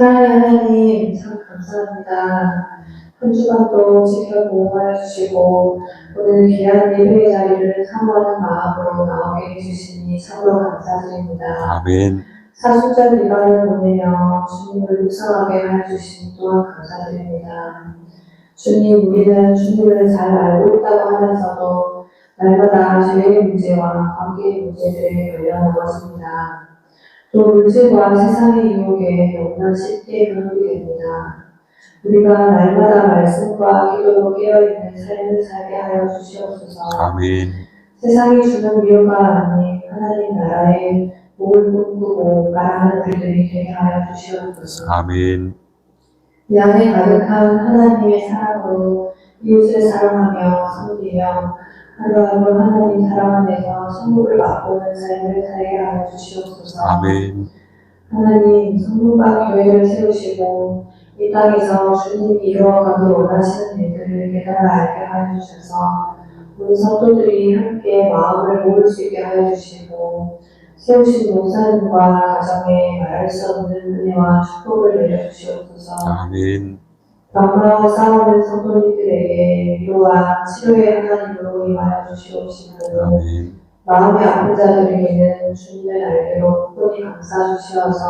하나님 참 감사합니다. 한 주간도 지켜보호하여 주시고 오늘 귀한 예배의 자리를 사모하는 마음으로 나오게 해주시니 참으로 감사드립니다. 아멘. 사순절 기간을 보내며 주님을 묵상하게 하여 주시니 또한 감사드립니다. 주님, 우리는 주님을 잘 알고 있다고 하면서도 날마다 죄의 문제와 관계의 문제들에 걸려 넘어집니다. 또 물질과 세상의 유혹에 너무나 쉽게 변하게 됩니다. 우리가 날마다 말씀과 기도로 깨어있는 삶을 살게 하여 주시옵소서. 아멘. 세상이 주는 위로가 아닌 하나님 나라의 복을 꿈꾸고 나아가는 우리들이 되게 하여 주시옵소서. 아멘. 내 안에 가득한 하나님의 사랑으로 이웃을 사랑하며 섬기며 하루하루 하나님 사랑 안에서 천국을 맛보는 삶을 살게 하여 주시옵소서. 아멘. 하나님, 성문과 교회를 세우시고 이 땅에서 주님이 이루어가길 원하시는 일들을 깨달아 알게 하여 주셔서 우리 성도들이 함께 마음을 모을 수 있게 하여 주시고 세우신 목사님과 가정에 말할 수 없는 은혜와 축복을 내려주시옵소서. 아멘. 병마와 싸우는 성도님들에게 위로와 치료의 하나님으로 임하여 주시옵시고 아멘. 마음이 아픈 자들에게는 주님의 날개로 풍성히 감싸 주시어서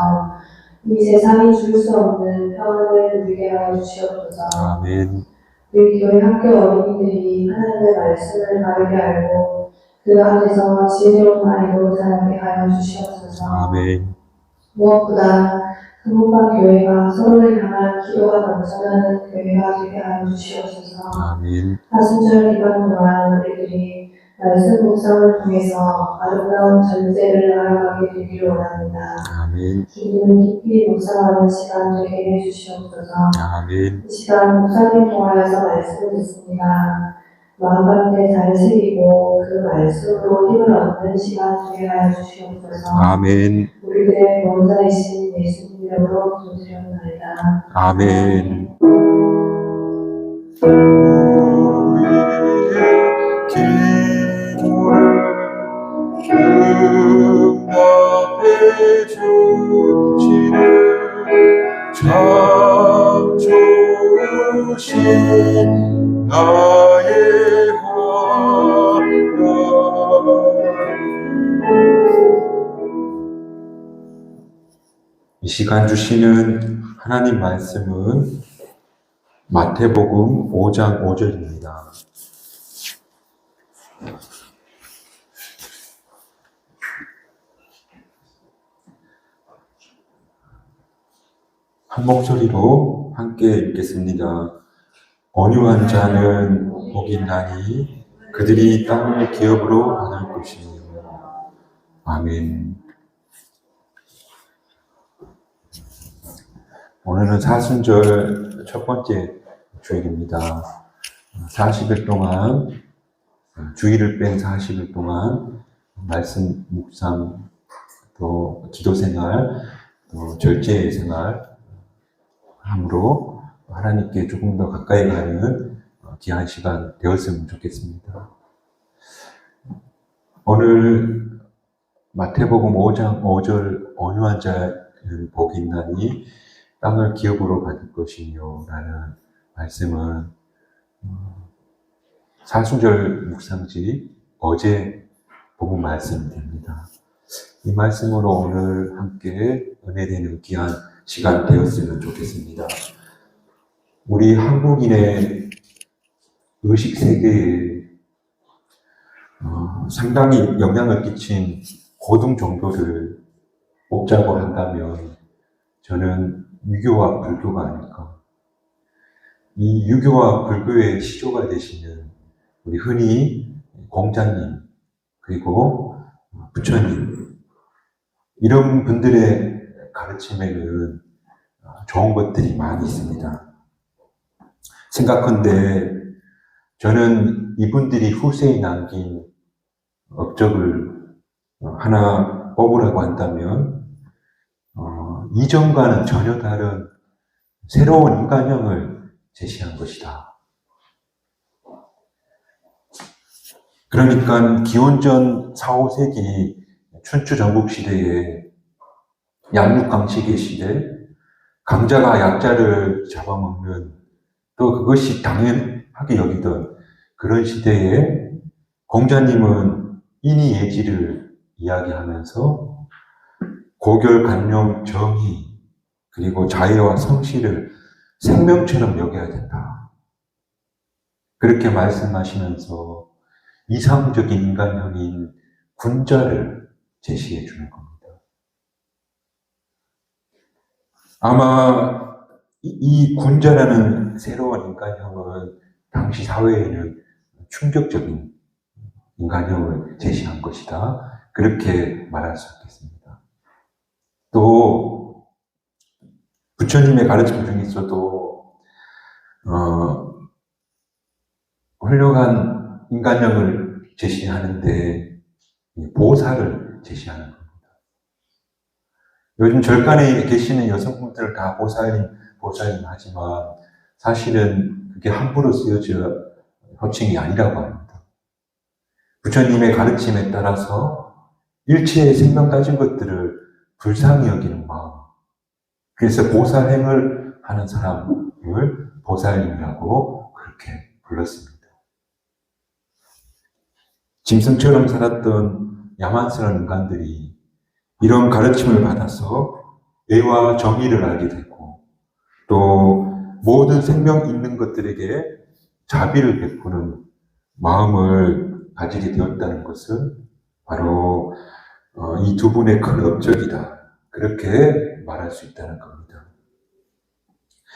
이 세상이 줄 수 없는 평안을 누리게 하여 주시옵소서. 아멘. 우리 교회 학교 어린이들이 하나님의 말씀을 바르게 알고 그 안에서 지혜로운 아이로 자라게 하여 주시옵소서. 아멘. 무엇보다 성문과 교회가 서로를 향한 기도가 넘쳐나는 교회가 되게 하여 주시옵소서. 아멘. 사순절 기간 동안 우리들이 말씀 묵상을 통해서 아름다운 전제를 알아가게 되기를 원합니다. 아멘. 주님은 깊이 묵상하는 시간 되게 해주시옵소서. 아멘. 이 시간 목사님 통하여서 말씀을 듣습니다. 마음 가운데 잘 새기고 그 말씀으로 힘을 얻는 시간 되게 하여 주시옵소서. 아멘. 우리들의 보호자이신 예수님 이름으로 기도드렸나이다. 아멘. 응답해 주시는 참 좋으신 나의 하나님. 이 시간 주시는 하나님 말씀은 마태복음 5장 5절입니다. 한 목소리로 함께 읽겠습니다. 온유한 자는 복이 있나니 그들이 땅을 기업으로 받을 것이며. 아멘. 오늘은 사순절 첫 번째 주일입니다. 40일 동안, 주일을 뺀 40일 동안 말씀 묵상, 또 기도 생활, 또 절제 생활 함으로 하나님께 조금 더 가까이 가는 귀한 시간 되었으면 좋겠습니다. 오늘 마태복음 5장 5절 온유한 자는 복이 있나니 땅을 기업으로 받을 것이며 라는 말씀은 사순절 묵상지 어제 복음 말씀입니다. 이 말씀으로 오늘 함께 은혜되는 귀한 시간 되었으면 좋겠습니다. 우리 한국인의 의식 세계에 상당히 영향을 끼친 고등 종교를 뽑자고 한다면 저는 유교와 불교가 아닐까. 이 유교와 불교의 시조가 되시는 우리 흔히 공자님 그리고 부처님 이런 분들의 가르침에는 좋은 것들이 많이 있습니다. 생각컨대 저는 이분들이 후세에 남긴 업적을 하나 뽑으라고 한다면 이전과는 전혀 다른 새로운 인간형을 제시한 것이다. 그러니까 기원전 4, 5세기 춘추 전국 시대에 양육강식의 시대, 강자가 약자를 잡아먹는, 또 그것이 당연하게 여기던 그런 시대에 공자님은 인의예지를 이야기하면서 고결관용 정의 그리고 자애와 성실을 생명처럼 여겨야 된다. 그렇게 말씀하시면서 이상적인 인간형인 군자를 제시해 주는 겁니다. 아마 이 군자라는 새로운 인간형은 당시 사회에는 충격적인 인간형을 제시한 것이다. 그렇게 말할 수 있겠습니다. 또 부처님의 가르침 중에서도 훌륭한 인간형을 제시하는데 보살을 제시하는 겁니다. 요즘 절간에 계시는 여성분들 다 보살님 하지만 사실은 그게 함부로 쓰여져 호칭이 아니라고 합니다. 부처님의 가르침에 따라서 일체의 생명 가진 것들을 불쌍히 여기는 마음. 그래서 보살행을 하는 사람을 보살님이라고 그렇게 불렀습니다. 짐승처럼 살았던 야만스러운 인간들이 이런 가르침을 받아서 예와 정의를 알게 되고 또 모든 생명 있는 것들에게 자비를 베푸는 마음을 가지게 되었다는 것은 바로 이 두 분의 큰 업적이다. 그렇게 말할 수 있다는 겁니다.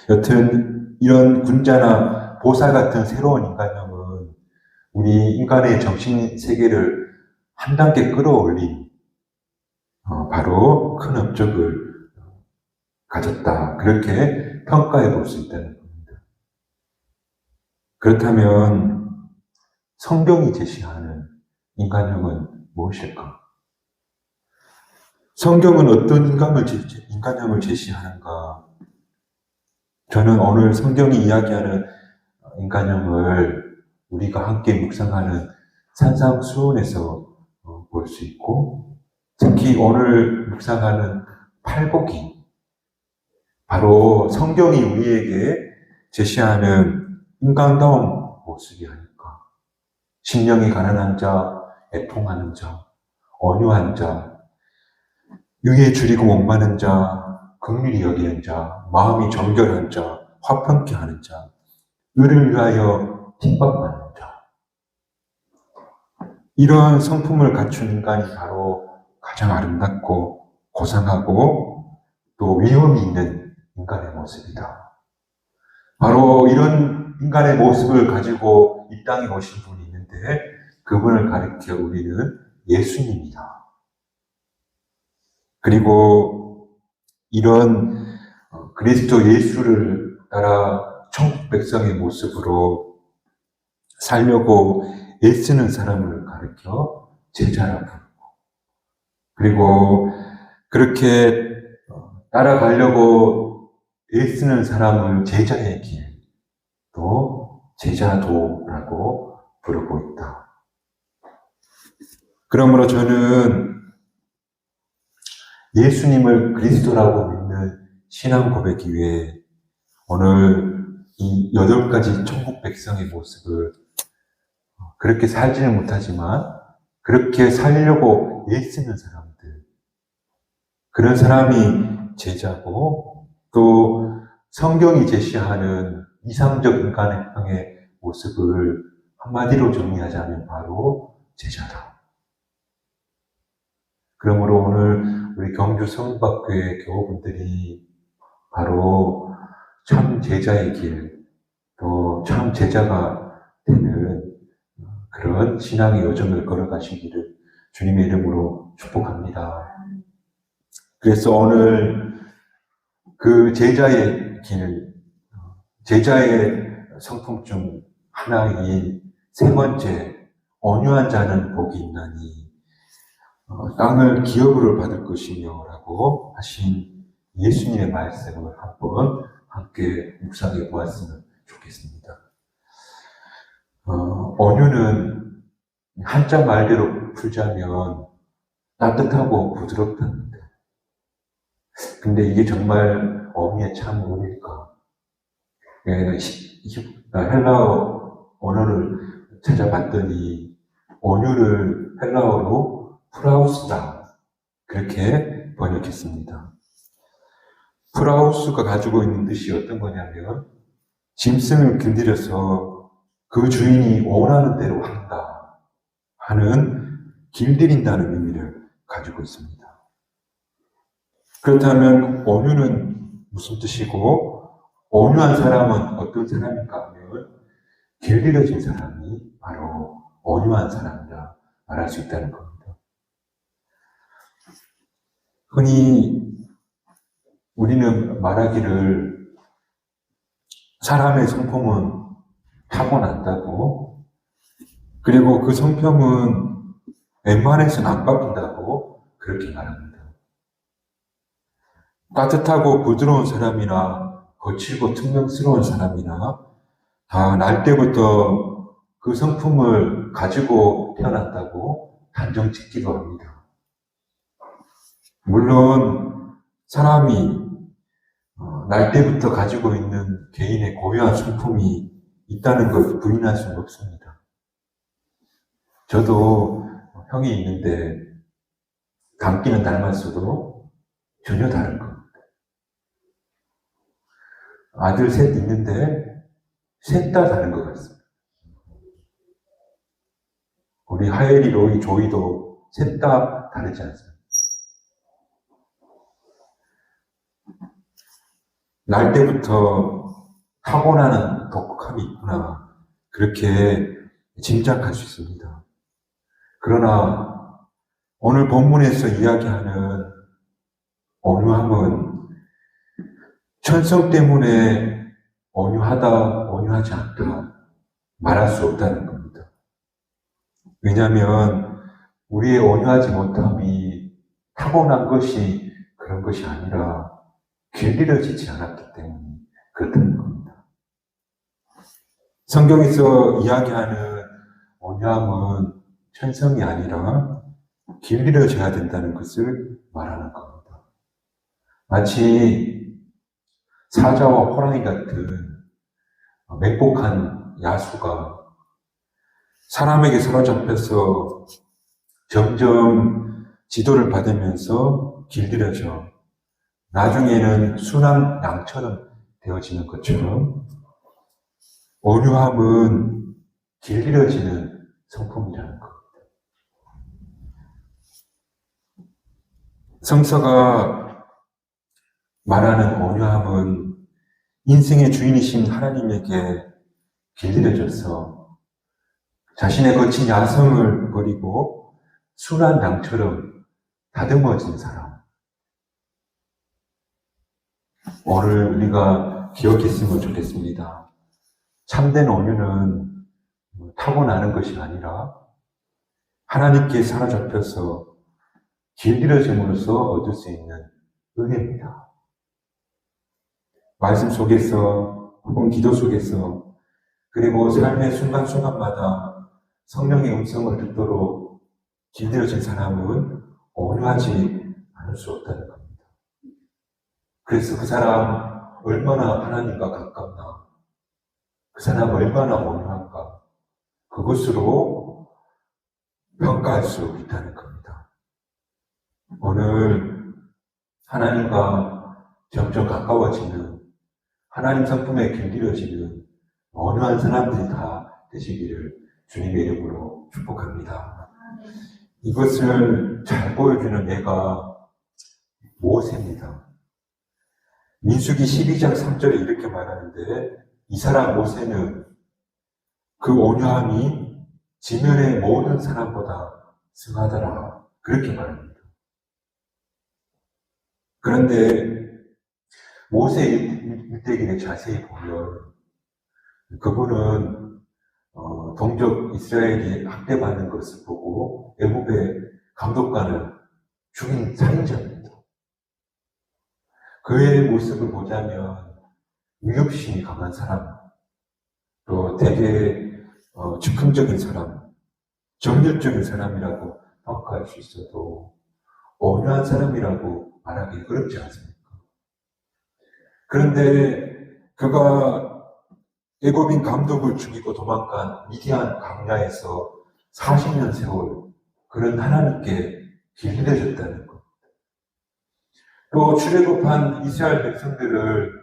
여튼 이런 군자나 보살 같은 새로운 인간형은 우리 인간의 정신 세계를 한 단계 끌어올린 바로 큰 업적을 가졌다. 그렇게 평가해 볼 수 있다는 겁니다. 그렇다면 성경이 제시하는 인간형은 무엇일까? 성경은 어떤 인간형을 제시하는가? 저는 오늘 성경이 이야기하는 인간형을 우리가 함께 묵상하는 산상수훈에서 볼 수 있고 특히 오늘 묵상하는 팔복이 바로 성경이 우리에게 제시하는 인간다운 모습이 아닐까. 심령이 가난한 자, 애통하는 자, 온유한 자, 유에 줄이고 목마른 자, 긍휼히 여기는 자, 마음이 정결한 자, 화평케 하는 자, 의를 위하여 핍박받는 자. 이러한 성품을 갖춘 인간이 바로 가장 아름답고 고상하고 또 위험이 있는 인간의 모습이다. 바로 이런 인간의 모습을 가지고 이 땅에 오신 분이 있는데 그분을 가리켜 우리는 예수님이다. 그리고 이런 그리스도 예수를 따라 천국 백성의 모습으로 살려고 애쓰는 사람을 가리켜 제자라고 부르고 그리고 그렇게 따라가려고 애쓰는 사람을 제자의 길, 또 제자도라고 부르고 있다. 그러므로 저는 예수님을 그리스도라고 믿는 신앙 고백 이외에 오늘 이 8가지 천국 백성의 모습을 그렇게 살지는 못하지만 그렇게 살려고 애쓰는 사람들, 그런 사람이 제자고 또 성경이 제시하는 이상적 인간의 모습을 한마디로 정리하자면 바로 제자다. 그러므로 오늘 우리 경주 성박교회 교우분들이 바로 참 제자의 길, 또 참 제자가 되는 그런 신앙의 여정을 걸어가시기를 주님의 이름으로 축복합니다. 그래서 오늘 그 제자의 길, 제자의 성품 중 하나인 세 번째, 온유한 자는 복이 있나니 땅을 기업으로 받을 것이며 라고 하신 예수님의 말씀을 한번 함께 묵상해 보았으면 좋겠습니다. 온유는 한자 말대로 풀자면 따뜻하고 부드럽답니다. 근데 이게 정말 어미의 참 의미일까? 헬라어 언어를 찾아봤더니 온유를 헬라어로 프라우스다. 그렇게 번역했습니다. 프라우스가 가지고 있는 뜻이 어떤 거냐면 짐승을 길들여서 그 주인이 원하는 대로 한다 하는 길들인다는 의미를 가지고 있습니다. 그렇다면 온유는 무슨 뜻이고 온유한 사람은 어떤 사람인가 하면 길들여진 사람이 바로 온유한 사람이라 말할 수 있다는 겁니다. 흔히 우리는 말하기를 사람의 성품은 타고난다고, 그리고 그 성품은 웬만해서는 안 바뀐다고 그렇게 말합니다. 따뜻하고 부드러운 사람이나 거칠고 퉁명스러운 사람이나 다 날 때부터 그 성품을 가지고 태어났다고 단정 짓기도 합니다. 물론 사람이 날 때부터 가지고 있는 개인의 고유한 성품이 있다는 걸 부인할 수는 없습니다. 저도 형이 있는데 닮기는 닮았어도 전혀 다른 겁니다. 아들 셋 있는데 셋 다 다른 것 같습니다. 우리 하엘이, 로이, 조이도 셋 다 다르지 않습니다. 날 때부터 타고나는 독특함이 있구나, 그렇게 짐작할 수 있습니다. 그러나 오늘 본문에서 이야기하는 온유함은 천성 때문에 온유하다, 온유하지 않다 말할 수 없다는 겁니다. 왜냐하면 우리의 온유하지 못함이 타고난 것이 그런 것이 아니라 길들여지지 않았기 때문에 그렇다는 겁니다. 성경에서 이야기하는 온유함은 천성이 아니라 길들여져야 된다는 것을 말하는 겁니다. 마치 사자와 호랑이 같은 맹폭한 야수가 사람에게 사로잡혀서 점점 지도를 받으면서 길들여져 나중에는 순한 양처럼 되어지는 것처럼 온유함은 길들여지는 성품이라는 겁니다. 성서가 말하는 온유함은 인생의 주인이신 하나님에게 길들여져서 자신의 거친 야성을 버리고 순한 양처럼 다듬어진 사람. 오늘 우리가 기억했으면 좋겠습니다. 참된 온유는 타고나는 것이 아니라 하나님께 사로잡혀서 길들여짐으로써 얻을 수 있는 은혜입니다. 말씀 속에서 혹은 기도 속에서 그리고 삶의 순간순간마다 성령의 음성을 듣도록 길들여진 사람은 온유하지 않을 수 없다는 겁니다. 그래서 그 사람 얼마나 하나님과 가깝나, 그 사람 얼마나 온유한가, 그것으로 평가할 수 있다는 겁니다. 오늘 하나님과 점점 가까워지는, 하나님 성품에 길들여지는 온유한 사람들이 다 되시기를 주님의 이름으로 축복합니다. 이것을 잘 보여주는 예가 모세입니다. 민수기 12장 3절에 이렇게 말하는데, 이 사람 모세는 그 온유함이 지면의 모든 사람보다 승하더라, 그렇게 말합니다. 그런데 모세 일대기를 자세히 보면 그분은 동족 이스라엘이 학대받는 것을 보고 애굽의 감독관을 죽인 살인자입니다. 그의 모습을 보자면 위협심이 강한 사람, 또 되게 즉흥적인 사람, 정열적인 사람이라고 평가할 수 있어도 온유한 사람이라고 말하기 어렵지 않습니까? 그런데 그가 애굽인 감독을 죽이고 도망간 미디안 광야에서 40년 세월 그런 하나님께 길들여졌다는 것. 또 출애굽한 이스라엘 백성들을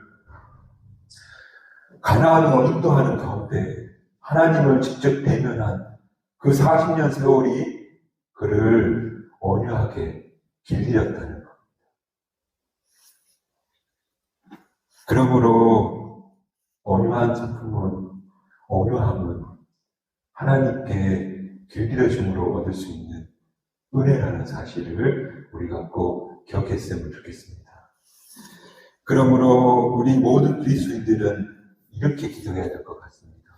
가나안으로 인도하는 가운데 하나님을 직접 대면한 그 40년 세월이 그를 온유하게 길들였다는 것. 그러므로 온유한 성품은, 온유함은 하나님께 길들여줌으로 얻을 수 있는 은혜라는 사실을 우리가 꼭 기억했으면 좋겠습니다. 그러므로 우리 모든 그리스도인들은 이렇게 기도해야 될 것 같습니다.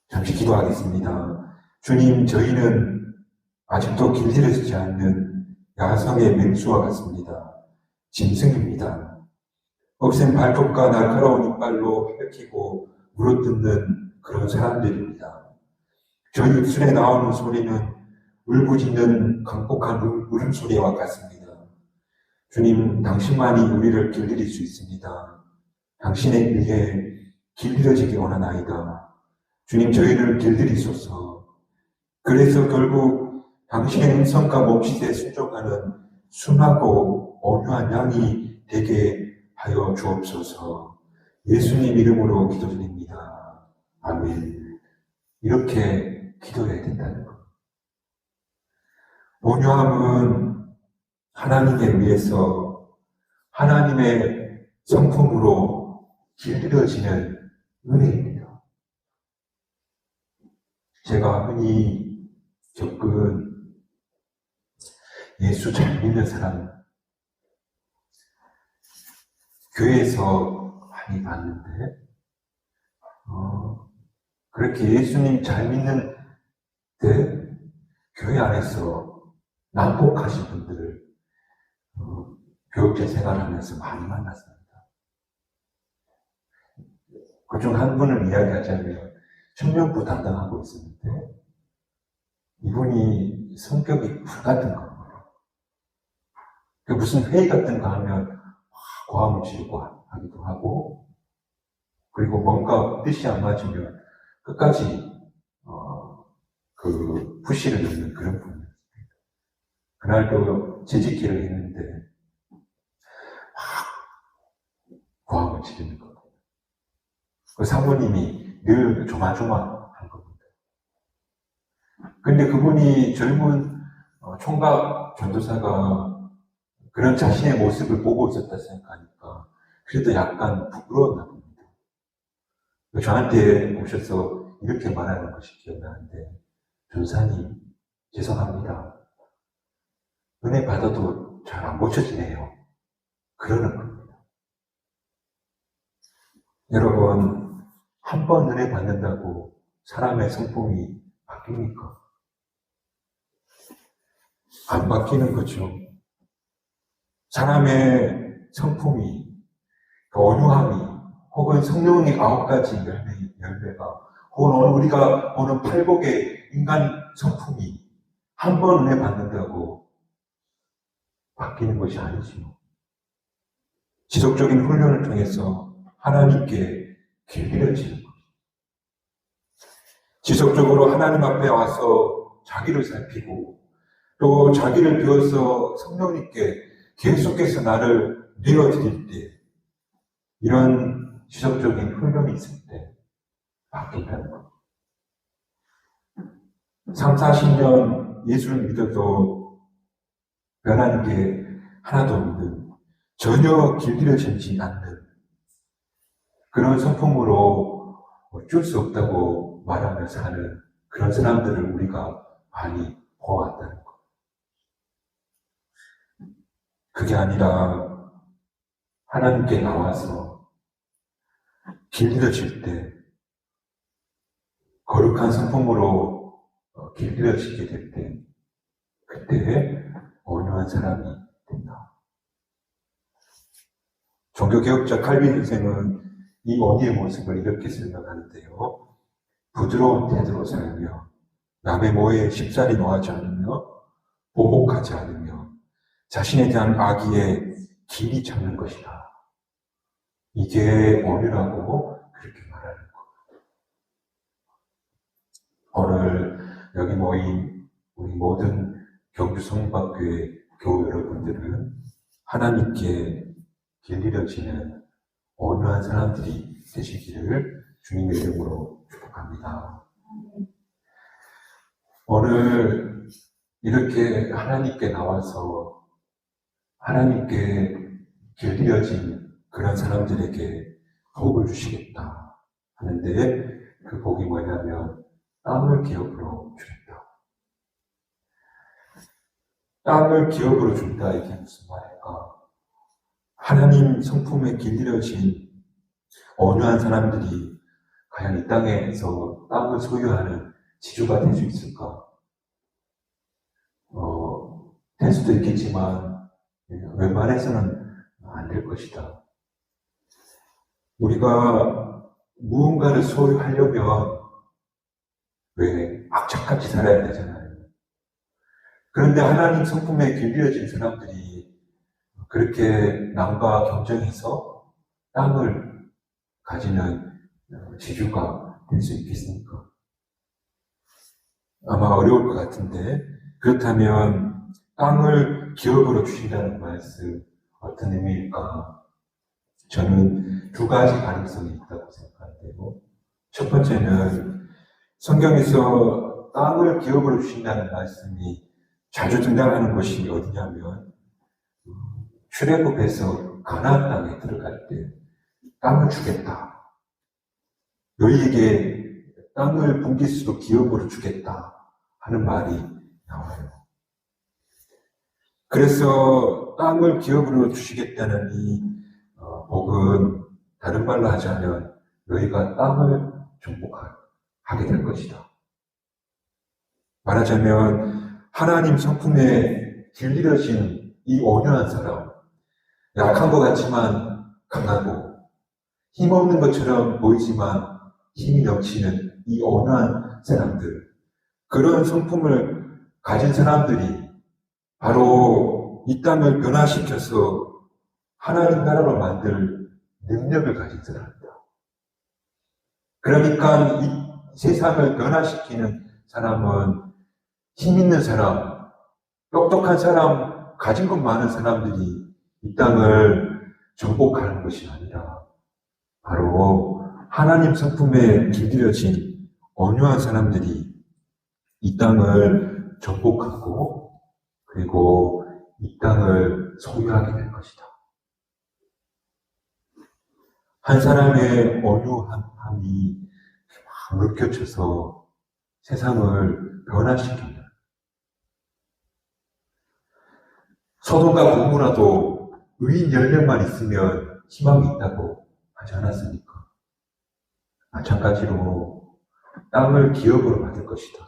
잠시 기도하겠습니다. 주님, 저희는 아직도 길들여지지 않는 야성의 맹수와 같습니다. 짐승입니다. 억센 발톱과 날카로운 이빨로 핥히고 물어뜯는 그런 사람들입니다. 저희 입술에 나오는 소리는 울부짖는 강폭한 울음소리와 같습니다. 주님, 당신만이 우리를 길들일 수 있습니다. 당신에 의해 길들여지기 원하나이다. 주님, 저희를 길들이소서. 그래서 결국 당신의 음성과 몸짓에 순종하는 순하고 온유한 양이 되게 하여 주옵소서. 예수님 이름으로 기도드립니다. 아멘. 이렇게 기도해야 된다는 것. 온유함은 하나님에 의해서 하나님의 성품으로 길들여지는 은혜입니다. 제가 흔히 겪은 예수 잘 믿는 사람, 교회에서 많이 봤는데, 그렇게 예수님 잘 믿는 때 교회 안에서 난폭하신 분들을 교육자 생활하면서 많이 만났습니다. 그중 한 분을 이야기하자면 청년부 담당하고 있었는데 이분이 성격이 불같은 거예요. 무슨 회의 같은 거 하면 고함을 지르고 하기도 하고, 그리고 뭔가 뜻이 안 맞으면 끝까지 그 푸시를 넣는 그런 분이었습니다. 그날도 재직기를 했는데 고함을 지르는 겁니다. 그 사모님이 늘 조마조마한 겁니다. 근데 그분이 젊은 총각 전도사가 그런 자신의 모습을 보고 있었다 생각하니까 그래도 약간 부끄러웠나 봅니다. 저한테 오셔서 이렇게 말하는 것이 기억나는데, 전사님, 죄송합니다. 은혜 받아도 잘 안 고쳐지네요. 그러는 겁니다. 여러분, 한 번 은혜 받는다고 사람의 성품이 바뀝니까? 안 바뀌는 거죠. 사람의 성품이, 그 온유함이, 혹은 성령의 9가지 열매가, 혹은 오늘 우리가 보는 팔복의 인간 성품이 한 번 은혜 받는다고 바뀌는 것이 아니지요. 지속적인 훈련을 통해서 하나님께 길들여지는 것. 지속적으로 하나님 앞에 와서 자기를 살피고 또 자기를 비워서 성령님께 계속해서 나를 내어드릴 때, 이런 지속적인 훈련이 있을 때 바뀐다는 것. 3, 40년 예수를 믿어도 변하는 게 하나도 없는, 전혀 길들여지지 않는 그런 성품으로 어쩔 수 없다고 말하며 사는 그런 사람들을 우리가 많이 보아왔다는 것. 그게 아니라 하나님께 나와서 길들여질 때, 거룩한 성품으로 길들여지게 될 때, 그때 온유한 사람이 된다. 종교개혁자 칼빈 선생은 이 온유의 모습을 이렇게 설명하는데요. 부드러운 태도로 살며 남의 모에 쉽사리 노하지 않으며 보복하지 않으며 자신에 대한 악의에 길이 잡는 것이다. 이게 오류라고 그렇게 말하는 것. 오늘 여기 모인 우리 모든 경주 성박교회 교우 여러분들은 하나님께 길들여지는 온유한 사람들이 되시기를 주님의 이름으로 축복합니다. 오늘 이렇게 하나님께 나와서 하나님께 길들여진 그런 사람들에게 복을 주시겠다 하는데 그 복이 뭐냐면 땅을 기업으로 주겠다. 땅을 기업으로 준다 이게 무슨 말일까? 하나님 성품에 길들여진 온유한 사람들이 과연 이 땅에서 땅을 소유하는 지주가 될 수 있을까? 될 수도 있겠지만 웬만해서는 안 될 것이다. 우리가 무언가를 소유하려면 왜 악착같이 살아야 되잖아요. 그런데 하나님 성품에 길들여진 사람들이 그렇게 남과 경쟁해서 땅을 가지는 지주가 될 수 있겠습니까? 아마 어려울 것 같은데, 그렇다면 땅을 기업으로 주신다는 말씀 어떤 의미일까? 저는 두 가지 가능성이 있다고 생각하는데요. 첫 번째는 성경에서 땅을 기업으로 주신다는 말씀이 자주 등장하는 곳이 어디냐면 출애굽에서 가나안 땅에 들어갈 때 땅을 주겠다. 너희에게 땅을 분기수도 기업으로 주겠다 하는 말이 나와요. 그래서 땅을 기업으로 주시겠다는 이 복은 다른 말로 하자면 너희가 땅을 정복하게 될 것이다. 말하자면 하나님 성품에 길들여진 이 온유한 사람, 약한 것 같지만 강하고 힘없는 것처럼 보이지만 힘이 넘치는 이 온유한 사람들, 그런 성품을 가진 사람들이 바로 이 땅을 변화시켜서 하나님 나라로 만들 능력을 가진 사람이다. 그러니까 이 세상을 변화시키는 사람은 힘 있는 사람, 똑똑한 사람, 가진 것 많은 사람들이 이 땅을 정복하는 것이 아니라 바로 하나님 성품에 길들여진 온유한 사람들이 이 땅을 정복하고 그리고 이 땅을 소유하게 될 것이다. 한 사람의 온유함이 막 물결쳐서 세상을 변화시킨다. 소돔과 고모라도 의인 10명만 있으면 희망이 있다고 하지 않았습니까? 마찬가지로 땅을 기업으로 받을 것이다.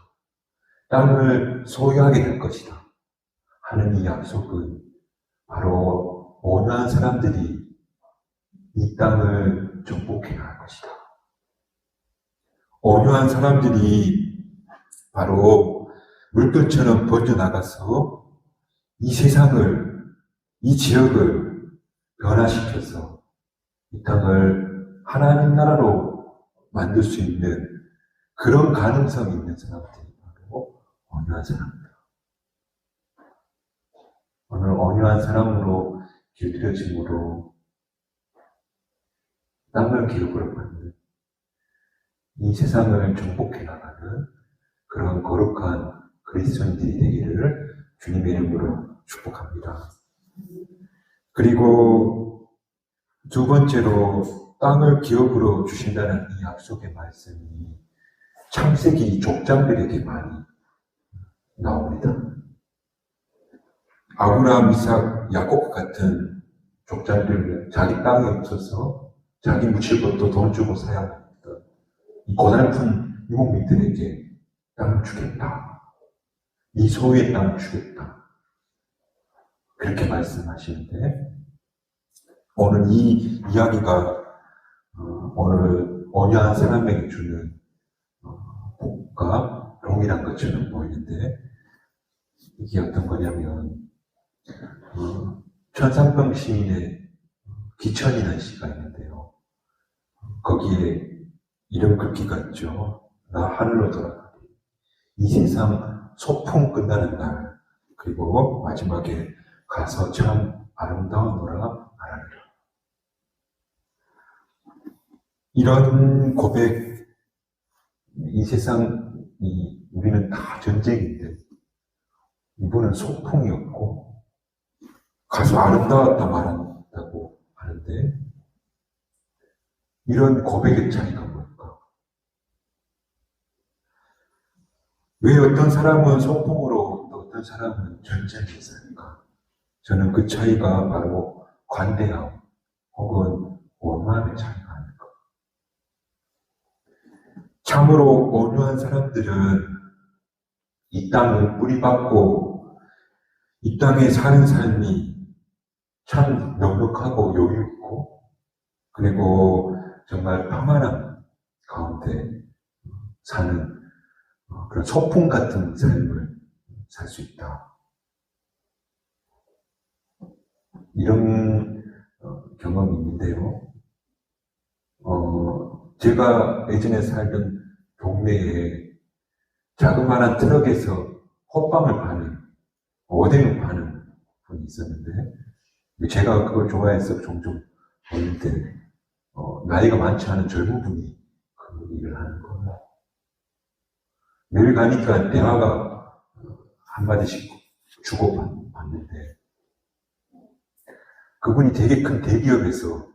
땅을 소유하게 될 것이다. 하는 이 약속은 바로 온유한 사람들이 이 땅을 정복해 나갈 것이다. 온유한 사람들이 바로 물결처럼 번져나가서 이 세상을, 이 지역을 변화시켜서 이 땅을 하나님 나라로 만들 수 있는 그런 가능성이 있는 사람들이 바로 온유한 사람입니다. 오늘 온유한 사람으로 길들여짐으로 땅을 기업으로 받는 이 세상을 정복해 나가는 그런 거룩한 그리스도인들이 되기를 주님의 이름으로 축복합니다. 그리고 두 번째로 땅을 기업으로 주신다는 이 약속의 말씀이 창세기 족장들에게 많이 나옵니다. 아브라함, 이삭, 야곱 같은 족장들은 자기 땅이 없어서 자기 묻힐 것도 돈 주고 사야 했던 이 고달픈 유목민들에게 땅을 주겠다. 이 소유의 땅을 주겠다. 그렇게 말씀하시는데 오늘 이 이야기가 오늘 온유한 사람에게 주는 복과 동일한 것처럼 보이는데 이게 어떤 거냐면 천상병 시인의 기천이라는 시가 있는데요. 거기에 이런 글귀가 있죠. 나 하늘로 돌아가리. 이 세상 소풍 끝나는 날, 그리고 마지막에 가서 참 아름다우노라 말하리라. 이런 고백, 이 세상, 우리는 다 전쟁인데, 이분은 소풍이었고, 가서 아름다웠다 말한다고 하는데, 이런 고백의 차이가 뭘까? 왜 어떤 사람은 소풍으로, 또 어떤 사람은 전쟁에 살까? 저는 그 차이가 바로 관대함, 혹은 원만의 차이가 아닐까. 참으로 온유한 사람들은 이 땅을 뿌리박고 이 땅에 사는 삶이 참 넉넉하고 여유있고, 그리고 정말 평안함 가운데 사는 그런 소풍 같은 삶을 살 수 있다. 이런 경험이 있는데요. 제가 예전에 살던 동네에 자그마한 트럭에서 호빵을 파는, 오뎅을 파는 분이 있었는데, 제가 그걸 좋아해서 종종 어릴 때 나이가 많지 않은 젊은 분이 그 일을 하는 거예요. 매일 가니까 대화가 한마디씩 주고받는데, 그분이 되게 큰 대기업에서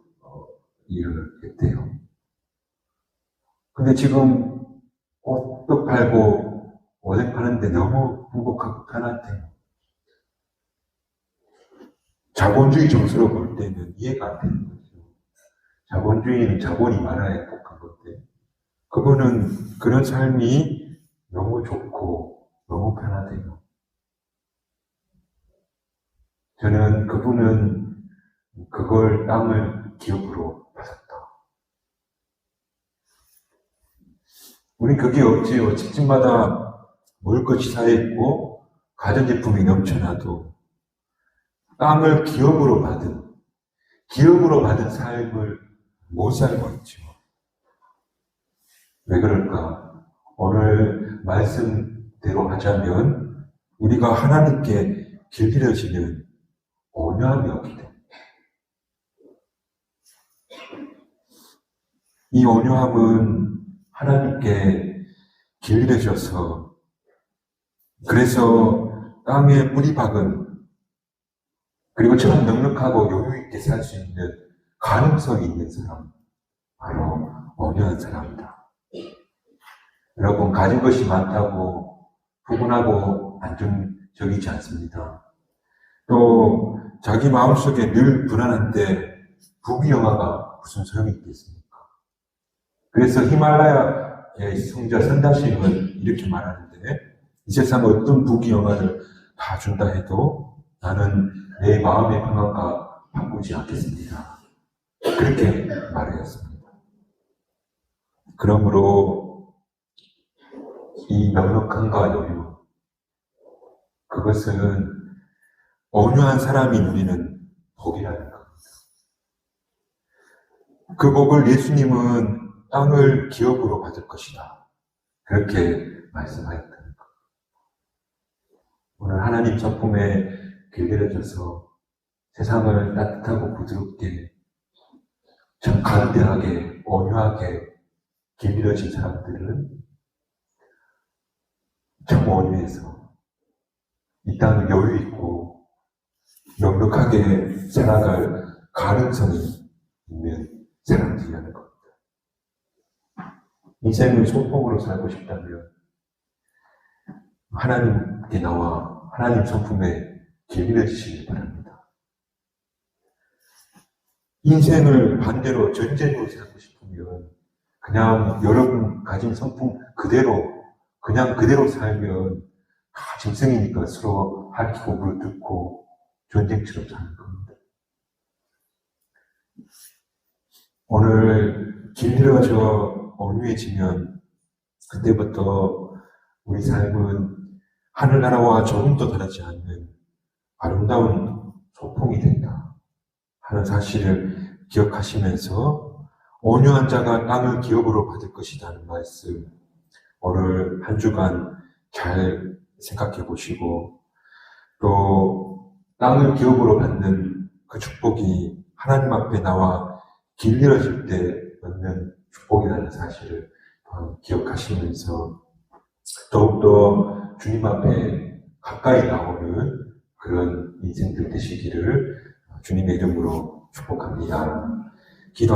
일을 했대요. 근데 지금 옷도 팔고 오뎅 파는데 너무 행복하고 편하대요. 자본주의 정서로 볼 때는 이해가 안 되는 거죠. 자본주의는 자본이 많아야 행복한 건데, 그분은 그런 삶이 너무 좋고 너무 편하대요. 저는 그분은 그걸 땅을 기업으로 받았다. 우린 그게 없지요. 집집마다 먹을 것이 쌓여있고 가전제품이 넘쳐나도 땅을 기업으로 받은 삶을 못 살고 있죠. 왜 그럴까? 오늘 말씀대로 하자면 우리가 하나님께 길들여지는 온유함이 없기 때문에, 이 온유함은 하나님께 길들여져서, 그래서 땅에 뿌리 박은, 그리고 참 넉넉하고 여유있게 살 수 있는 가능성이 있는 사람, 바로 온유한 사람이다. 여러분, 가진 것이 많다고 부분하고 안정적이지 않습니다. 또 자기 마음속에 늘 불안한데 부귀영화가 무슨 소용이 있겠습니까? 그래서 히말라야의 성자 선다심은 이렇게 말하는데, 이 세상 어떤 부귀영화를 다 준다 해도 나는 내 마음의 평안과 바꾸지 않겠습니다. 그렇게 말하였습니다. 그러므로 이 넉넉함과 여유, 그것은 온유한 사람이 누리는 복이라는 겁니다. 그 복을 예수님은 땅을 기업으로 받을 것이다, 그렇게 말씀하였다는 것. 오늘 하나님 작품에 길들여져서 세상을 따뜻하고 부드럽게, 참 간대하게, 온유하게 길들여진 사람들은 참 온유해서 이 땅을 여유있고 넉넉하게 살아갈 가능성이 있는 사람들이라는 겁니다. 인생을 소풍으로 살고 싶다면 하나님께 나와 하나님 성품에 길들여지시길 바랍니다. 인생을 반대로 전쟁으로 살고 싶으면 그냥 여러분 가진 성품 그냥 그대로 살면 다 짐승이니까 서로 핥히고 물듣고 전쟁처럼 사는 겁니다. 오늘 길들여져 온유해지면 그때부터 우리 삶은 하늘나라와 조금도 다르지 않는 아름다운 소풍이 된다 하는 사실을 기억하시면서 온유한 자가 땅을 기업으로 받을 것이라는 말씀, 오늘 한 주간 잘 생각해 보시고, 또 땅을 기업으로 받는 그 축복이 하나님 앞에 나와 길들여질 때 얻는 축복이라는 사실을 기억하시면서 더욱더 주님 앞에 가까이 나오는 그런 인생들 되시기를 주님의 이름으로 축복합니다. 기도